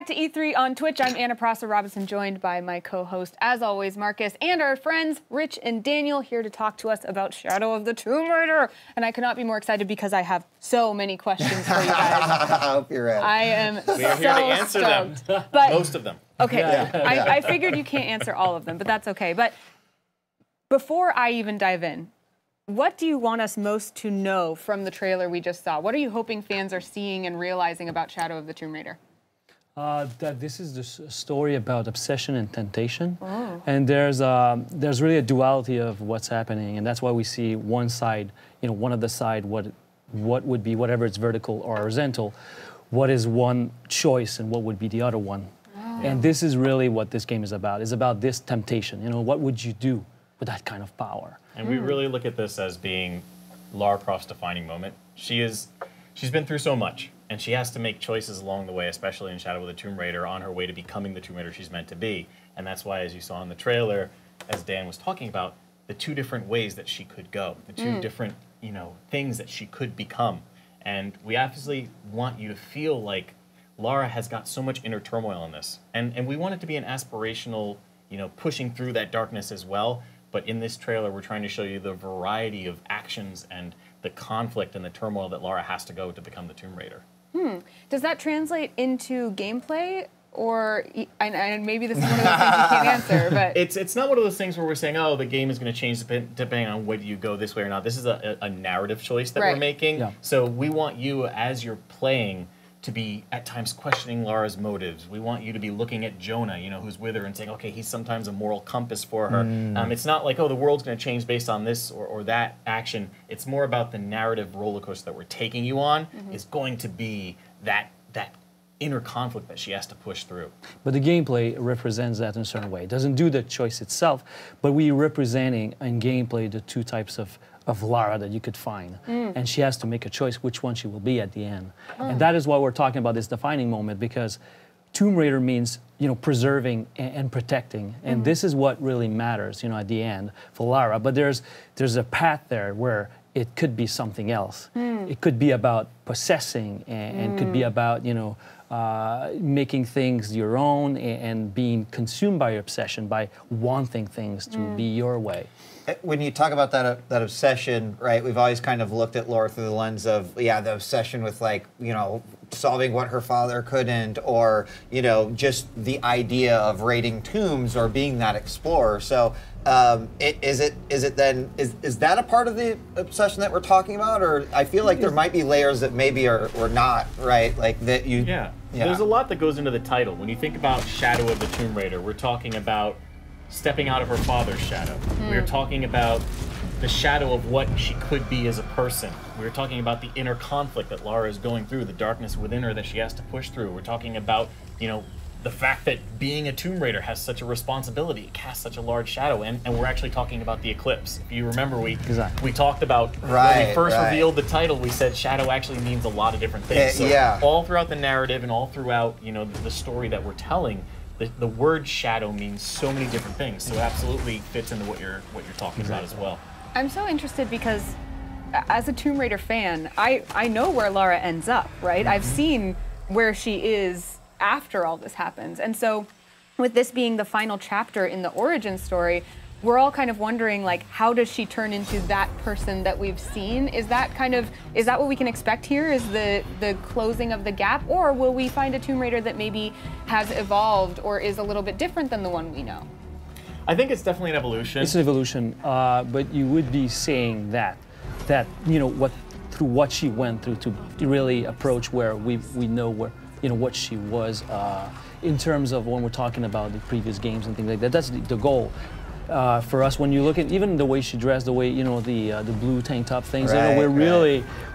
to E3 on Twitch. I'm Anna Prosser-Robinson, joined by my co-host, as always, Marcus, and our friends Rich and Daniel, here to talk to us about Shadow of the Tomb Raider. And I could not be more excited because I have so many questions for you guys. I hope you're ready. I am We are here to answer stoked. them. But, Most of them. okay, I figured you can't answer all of them, but that's okay. But before I even dive in, what do you want us most to know from the trailer we just saw? What are you hoping fans are seeing and realizing about Shadow of the Tomb Raider? That this is the story about obsession and temptation, and there's really a duality of what's happening, and that's why we see one side, one of the side, what would be, whatever it's vertical or horizontal, what is one choice and what would be the other one, and this is really what this game is about. It's about this temptation. What would you do with that kind of power? And we really look at this as being Lara Croft's defining moment. She's been through so much, and she has to make choices along the way, especially in Shadow of the Tomb Raider, on her way to becoming the Tomb Raider she's meant to be. And that's why, as you saw in the trailer, as Dan was talking about, the two different ways that she could go, the two different, things that she could become. And we obviously want you to feel like Lara has got so much inner turmoil in this. And we want it to be an aspirational, pushing through that darkness as well. But in this trailer, we're trying to show you the variety of actions and the conflict and the turmoil that Lara has to go to become the Tomb Raider. Does that translate into gameplay? Or, and maybe this is one of those things you can't answer, but... It's not one of those things where we're saying, oh, the game is going to change depending on whether you go this way or not. This is a narrative choice that we're making. Yeah. So we want you, as you're playing, to be at times questioning Lara's motives. We want you to be looking at Jonah, who's with her, and saying, okay, he's sometimes a moral compass for her. It's not like, oh, the world's going to change based on this or that action. It's more about the narrative roller coaster that we're taking you on is going to be that inner conflict that she has to push through. But the gameplay represents that in a certain way. It doesn't do the choice itself, but we're representing in gameplay the two types of Lara that you could find. And she has to make a choice which one she will be at the end. And that is why we're talking about this defining moment, because Tomb Raider means, preserving and protecting. And this is what really matters, at the end for Lara. But there's a path there where it could be something else. It could be about possessing and could be about, making things your own and being consumed by your obsession, by wanting things to be your way. When you talk about that obsession, right, we've always kind of looked at Lara through the lens of, the obsession with, solving what her father couldn't, or, just the idea of raiding tombs or being that explorer. So is that a part of the obsession that we're talking about? Or I feel like there might be layers that maybe are not, right? Like that you... Yeah. There's a lot that goes into the title. When you think about Shadow of the Tomb Raider, we're talking about stepping out of her father's shadow. We're talking about the shadow of what she could be as a person. We're talking about the inner conflict that Lara is going through, the darkness within her that she has to push through. We're talking about, the fact that being a Tomb Raider has such a responsibility. It casts such a large shadow, and we're actually talking about the eclipse. If you remember, we talked about when we first revealed the title, we said shadow actually means a lot of different things. So all throughout the narrative and all throughout, the story that we're telling, the word shadow means so many different things. So it absolutely fits into what you're talking about as well. I'm so interested because as a Tomb Raider fan, I know where Lara ends up, right? I've seen where she is after all this happens. And so with this being the final chapter in the origin story, we're all kind of wondering, how does she turn into that person that we've seen? Is that what we can expect here, is the closing of the gap? Or will we find a Tomb Raider that maybe has evolved or is a little bit different than the one we know? I think it's definitely an evolution. It's an evolution, but you would be saying that through what she went through to really approach where we know where, what she was in terms of when we're talking about the previous games and things like that. That's the goal. For us, when you look at even the way she dressed, the way the blue tank top things, we're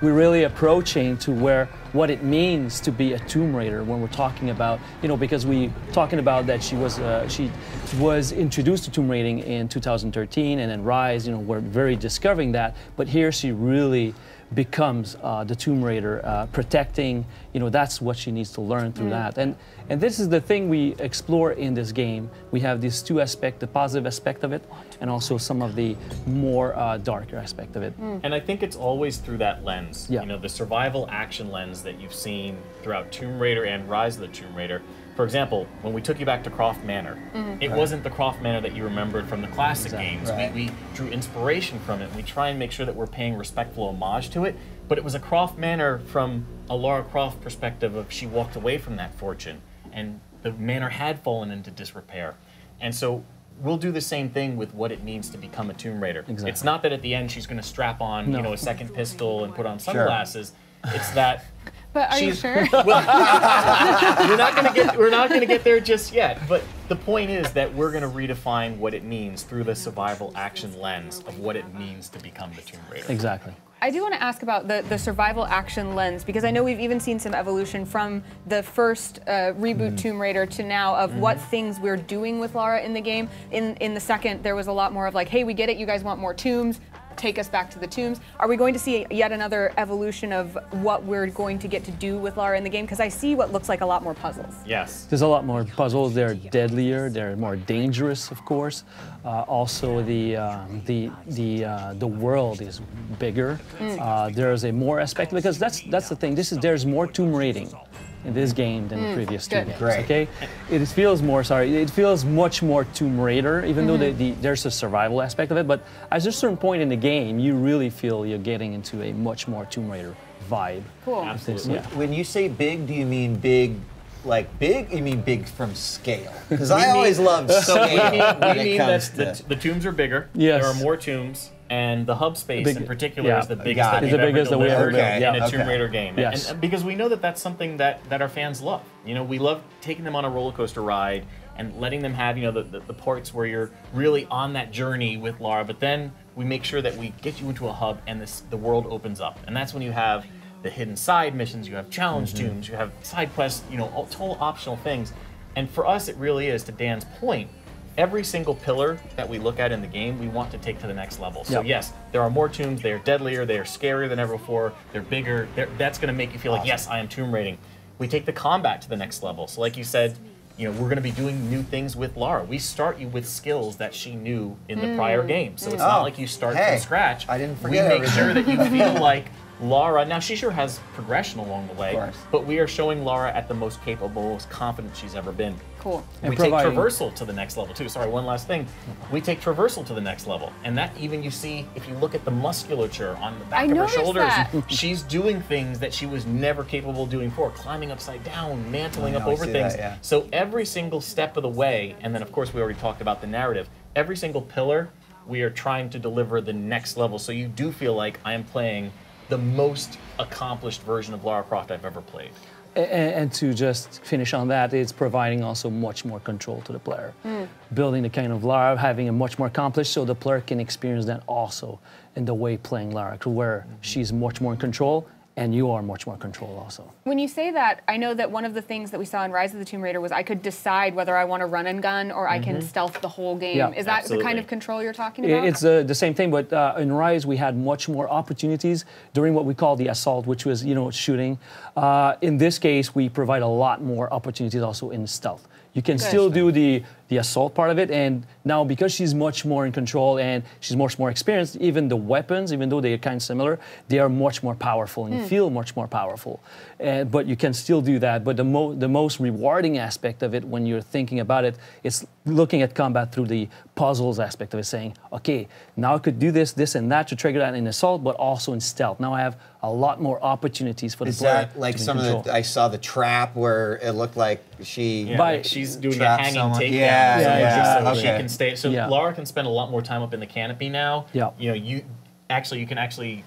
really approaching to what it means to be a Tomb Raider when we're talking about, because we talking about that she was introduced to tomb raiding in 2013, and then Rise, we're very discovering that, but here she really becomes the Tomb Raider, protecting, that's what she needs to learn through that. And this is the thing we explore in this game. We have these two aspects, the positive aspect of it, and also some of the more darker aspect of it. And I think it's always through that lens, the survival action lens that you've seen throughout Tomb Raider and Rise of the Tomb Raider. For example, when we took you back to Croft Manor, it wasn't the Croft Manor that you remembered from the classic games. Right. We drew inspiration from it. We try and make sure that we're paying respectful homage to it, but it was a Croft Manor from a Lara Croft perspective of she walked away from that fortune, and the manor had fallen into disrepair. And so we'll do the same thing with what it means to become a Tomb Raider. Exactly. It's not that at the end she's going to strap on, a second pistol and put on sunglasses. It's that. But are you sure? We're not gonna get there just yet. But the point is that we're gonna redefine what it means through the survival action lens of what it means to become the Tomb Raider. Exactly. I do want to ask about the survival action lens, because I know we've even seen some evolution from the first reboot Tomb Raider to now of what things we're doing with Lara in the game. In the second, there was a lot more of like, hey, we get it, you guys want more tombs, take us back to the tombs. Are we going to see yet another evolution of what we're going to get to do with Lara in the game? Because I see what looks like a lot more puzzles. Yes. There's a lot more puzzles. They're deadlier. They're more dangerous, of course. Also, the world is bigger. There's a more aspect, because that's the thing. There's more tomb raiding in this game than the previous two games. Great. Okay, it feels much more Tomb Raider, even though there's a survival aspect of it. But at a certain point in the game, you really feel you're getting into a much more Tomb Raider vibe. Cool. Absolutely. Yeah. When you say big, do you mean big, like big? You mean big from scale? Because I always loved scale. We mean that the tombs are bigger. Yes. There are more tombs, and the hub space in particular yeah. is the biggest Got that it. we've It's the ever biggest that we ever delivered built. in a Tomb Raider game. Yes. And because we know that that's something that our fans love. We love taking them on a roller coaster ride and letting them have the parts where you're really on that journey with Lara, but then we make sure that we get you into a hub and the world opens up. And that's when you have the hidden side missions, you have challenge tombs, you have side quests, total optional things. And for us, it really is, to Dan's point, every single pillar that we look at in the game, we want to take to the next level. So yes, there are more tombs, they are deadlier, they are scarier than ever before, they're bigger, that's gonna make you feel like, yes, I am tomb raiding. We take the combat to the next level. So like you said, we're gonna be doing new things with Lara. We start you with skills that she knew in the prior game. So it's not like you start from scratch. I didn't forget We make sure that you feel like Lara, now she sure has progression along the way, but we are showing Lara at the most capable, most confident she's ever been. Cool. We take traversal to the next level too. Sorry, one last thing. We take traversal to the next level. And that even you see, if you look at the musculature on the back of her shoulders, she's doing things that she was never capable of doing before, climbing upside down, mantling up over things. So every single step of the way, and then of course we already talked about the narrative, every single pillar, we are trying to deliver the next level. So you do feel like I am playing the most accomplished version of Lara Croft I've ever played. And to just finish on that, it's providing also much more control to the player. Building the kind of Lara, having a much more accomplished, so the player can experience that also in the way playing Lara, where she's much more in control, and you are much more in control also. When you say that, I know that one of the things that we saw in Rise of the Tomb Raider was I could decide whether I want to run and gun or I can stealth the whole game. Yeah. Is that the kind of control you're talking about? It's the same thing, but in Rise we had much more opportunities during what we call the assault, which was shooting. In this case, we provide a lot more opportunities also in stealth. You can still do the assault part of it, and now because she's much more in control and she's much more experienced, even the weapons, even though they are kind of similar, they are much more powerful and you feel much more powerful. But you can still do that. But the most rewarding aspect of it, when you're thinking about it, is looking at combat through the puzzles aspect of it, saying, okay, now I could do this, this, and that to trigger that in assault, but also in stealth. Now I have a lot more opportunities for the player. Is that like some of the? I saw the trap where it looked like she. Like she's doing a hanging takedown. So she can stay. So Lara can spend a lot more time up in the canopy now. You can actually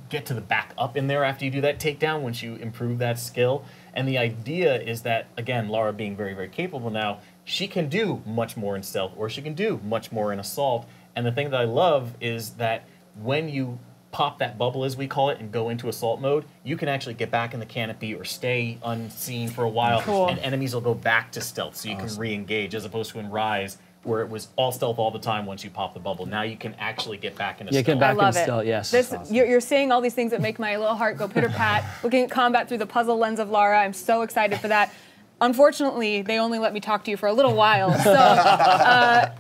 get to the back up in there after you do that takedown once you improve that skill. And the idea is that, again, Lara being very, very capable now, she can do much more in stealth, or she can do much more in assault. And the thing that I love is that when you pop that bubble, as we call it, and go into assault mode, you can actually get back in the canopy or stay unseen for a while, and enemies will go back to stealth, so you can re-engage, as opposed to in Rise, where it was all stealth all the time once you pop the bubble. Now you can actually get back into stealth. Get back I love in it. stealth, yes. You're saying all these things that make my little heart go pitter-pat. Looking at combat through the puzzle lens of Lara, I'm so excited for that. Unfortunately, they only let me talk to you for a little while, so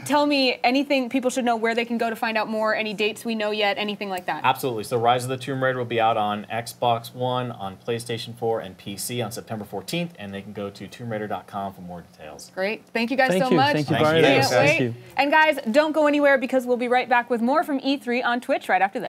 tell me anything people should know, where they can go to find out more, any dates we know yet, anything like that. Absolutely. So Rise of the Tomb Raider will be out on Xbox One, on PlayStation 4, and PC on September 14th, and they can go to tombRaider.com for more details. Great. Thank you guys so you. much. Thank you Thank very you. much. Can't wait. Thank you. And guys, don't go anywhere because we'll be right back with more from E3 on Twitch right after this.